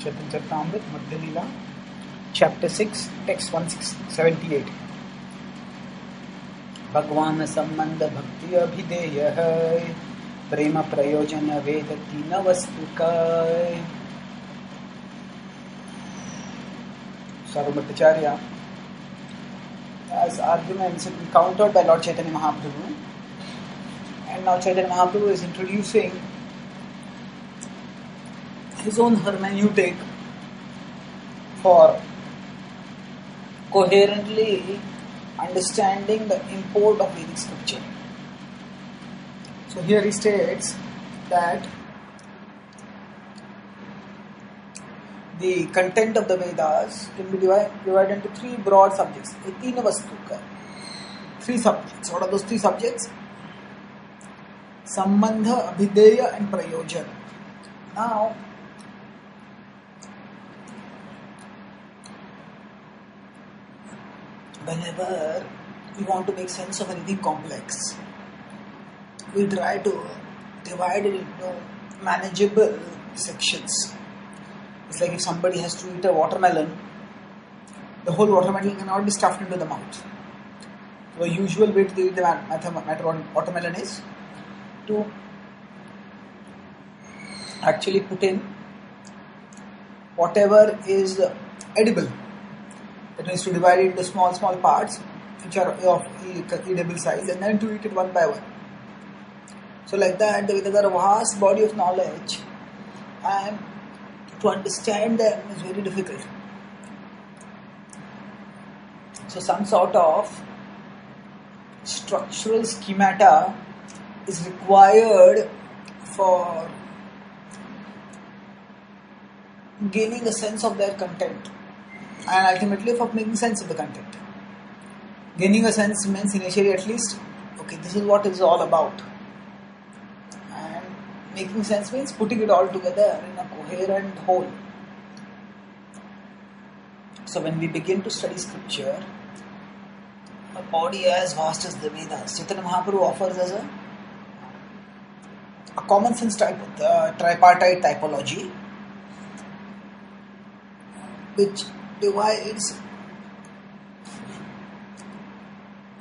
Chaitanya Charitamrita, Madhya Leela, Chapter 6, Text 1678. भगवान संबंध भक्ति अभिधेय है, प्रेम प्रयोजन वेद तीन वस्तु का. Sarvabhattacharya as arguments encountered by Lord Chaitanya Mahaprabhu, and now Chaitanya Mahaprabhu is introducing his own hermeneutic for coherently understanding the import of Vedic scripture. So here he states that the content of the Vedas can be divided into three broad subjects. Three subjects. What are those three subjects? Sambandha, Abhideya and Prayojan. Now, whenever we want to make sense of anything complex, we try to divide it into manageable sections. It's like if somebody has to eat a watermelon, the whole watermelon cannot be stuffed into the mouth. The usual way to eat the watermelon is to actually put in whatever is edible. That means to divide it into small parts which are of edible size and then to eat it one by one. So like that, the Vedas are a vast body of knowledge, and to understand them is very difficult. So some sort of structural schemata is required for gaining a sense of their content and ultimately for making sense of the content. Gaining a sense means initially at least, okay, this is what it's all about. And making sense means putting it all together in a coherent whole. So when we begin to study scripture, a body as vast as the Vedas, Chaitanya Mahaprabhu offers us a common sense type of tripartite typology, which divides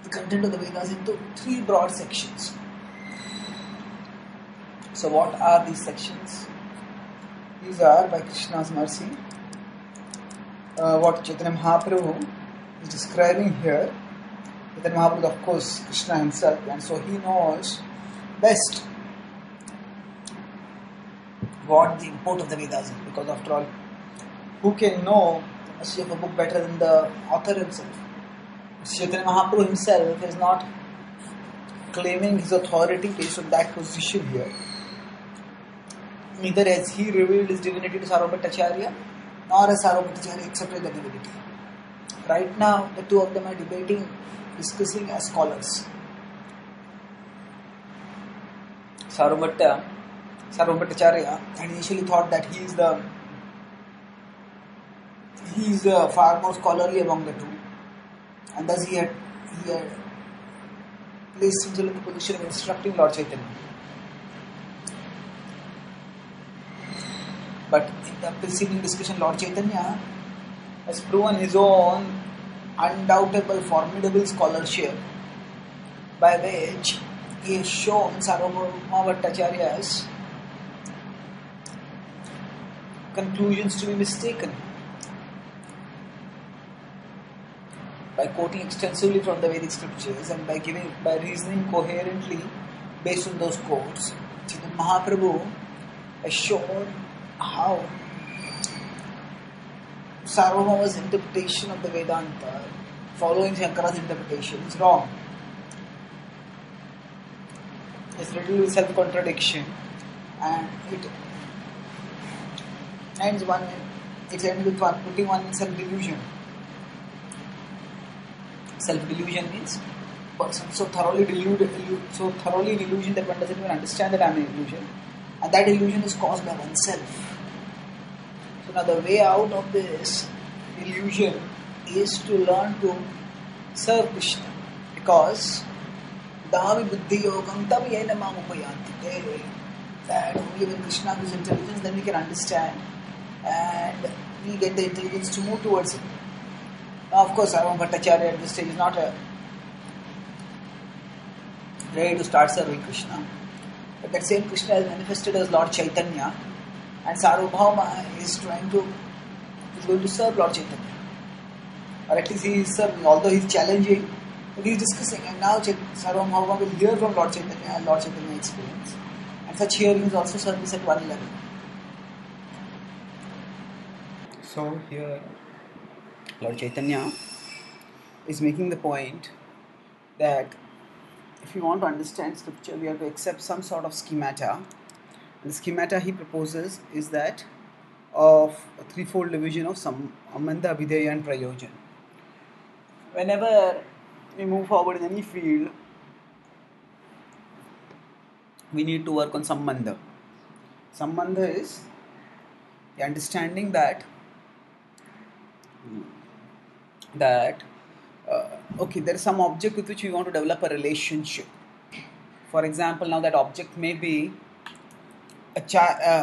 the content of the Vedas into three broad sections. So what are these sections? These are, by Krishna's mercy, what Chaitanya Mahaprabhu is describing here. Chaitanya Mahaprabhu, of course, Krishna himself, and so he knows best what the import of the Vedas is, because after all, who can know the message of a book better than the author himself? Chaitanya Mahaprabhu himself is not claiming his authority based on that position here. Neither has he revealed his divinity to Sarvabhattacharya, nor has Sarvabhattacharya accepted the divinity. Right now, the two of them are discussing as scholars. Sarvabhattacharya had initially thought that he is the far more scholarly among the two, and thus he had placed himself in the position of instructing Lord Chaitanya. But in the preceding discussion, Lord Chaitanya has proven his own undoubtable, formidable scholarship, by which he has shown Sarvabhattacharya's conclusions to be mistaken. By quoting extensively from the Vedic scriptures and by reasoning coherently based on those quotes, Chaitanya Mahaprabhu has shown how Sarvabhauma's interpretation of the Vedanta, following Shankara's interpretation, is wrong. It's riddled with self-contradiction, and it ends with putting one in self-delusion. Self-delusion means person so thoroughly in illusion that one doesn't even understand that I am an illusion, and that illusion is caused by oneself. So now the way out of this illusion is to learn to serve Krishna, because Davi buddhi yogam tav yena mam upayanti. That only when Krishna gives intelligence, then we can understand and we get the intelligence to move towards it. Now, of course, Sarvam Bhattacharya at this stage is not ready to start serving Krishna. But that same Krishna is manifested as Lord Chaitanya, and Sarvabhauma is going to serve Lord Chaitanya. Or at least he is serving, although he is challenging, but he is discussing. And now Sarvabhauma will hear from Lord Chaitanya and Lord Chaitanya experience. And such hearing is also service at one level. So here, Lord Chaitanya is making the point that if we want to understand scripture, we have to accept some sort of schemata. And the schemata he proposes is that of a threefold division of Sambandha, Abhideya and Prayojan. Whenever we move forward in any field, we need to work on Sambandha. Sambandha is the understanding that okay, there is some object with which we want to develop a relationship. For example, now that object may be a child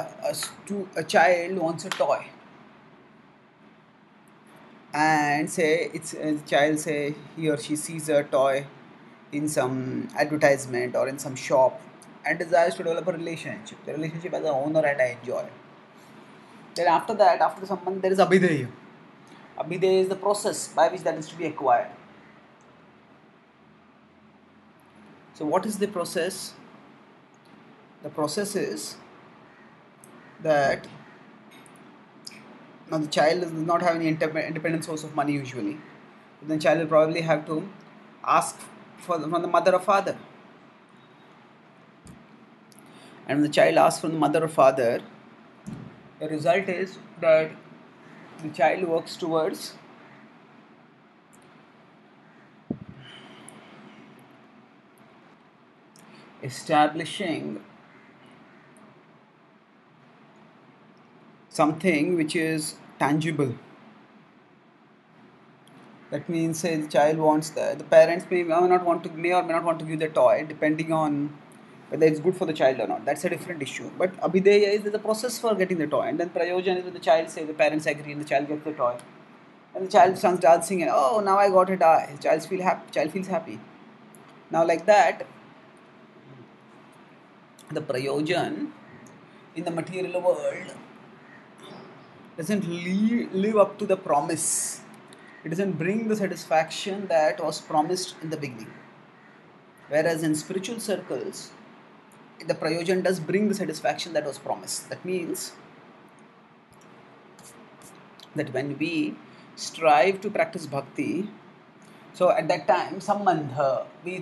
wants a toy, and say it's a child, say he or she sees a toy in some advertisement or in some shop and desires to develop a relationship. The relationship as an owner and I enjoy. Then after that, after the sambandh, there is abhideya. Abhideya is the process by which that is to be acquired. So what is the process? The process is that now the child does not have any independent source of money usually. Then the child will probably have to ask from the mother or father. And when the child asks from the mother or father, the result is that the child works towards establishing something which is tangible. That means, say the child wants the parents may or may not want to give the toy, depending on whether it's good for the child or not. That's a different issue. But abhideya is the process for getting the toy, and then prayojan is when the child say the parents agree and the child gets the toy, and the child starts dancing and oh, now I got it. Child feels happy. Now like that, the prayojan in the material world doesn't live up to the promise. It doesn't bring the satisfaction that was promised in the beginning. Whereas in spiritual circles, the prayojan does bring the satisfaction that was promised. That means that when we strive to practice bhakti, so at that time, sambandha, we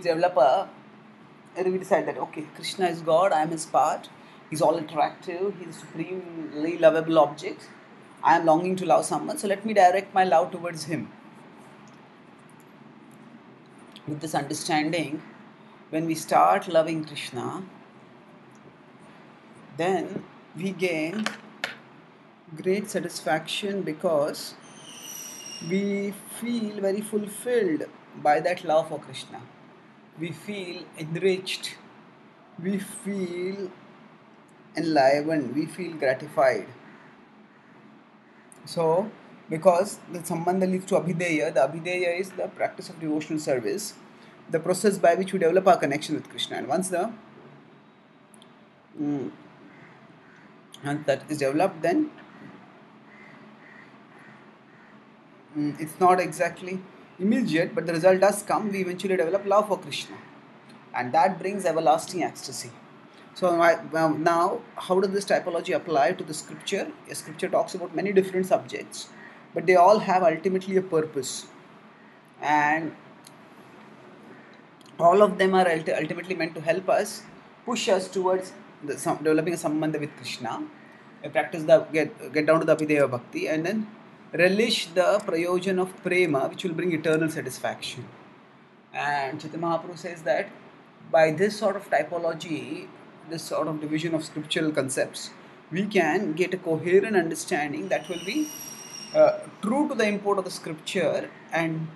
decide that okay, Krishna is God, I am his part, he's all attractive, he's supremely lovable object, I am longing to love someone, so let me direct my love towards him. With this understanding, when we start loving Krishna, then we gain great satisfaction because we feel very fulfilled by that love for Krishna. We feel enriched, we feel enlivened, we feel gratified. So, because the sambandha leads to abhideya, the abhideya is the practice of devotional service, the process by which we develop our connection with Krishna. And once and that is developed, then it's not exactly immediate, but the result does come. We eventually develop love for Krishna, and that brings everlasting ecstasy. So now, how does this typology apply to the scripture? A scripture talks about many different subjects, but they all have ultimately a purpose, and all of them are ultimately meant to help us, push us towards developing a sambandha with Krishna. We practice get down to the abhideya bhakti, and then relish the prayojan of prema, which will bring eternal satisfaction. And Chaitanya Mahaprabhu says that by this sort of typology, this sort of division of scriptural concepts, we can get a coherent understanding that will be true to the import of the scripture and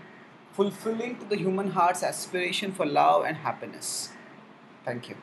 fulfilling to the human heart's aspiration for love and happiness. Thank you.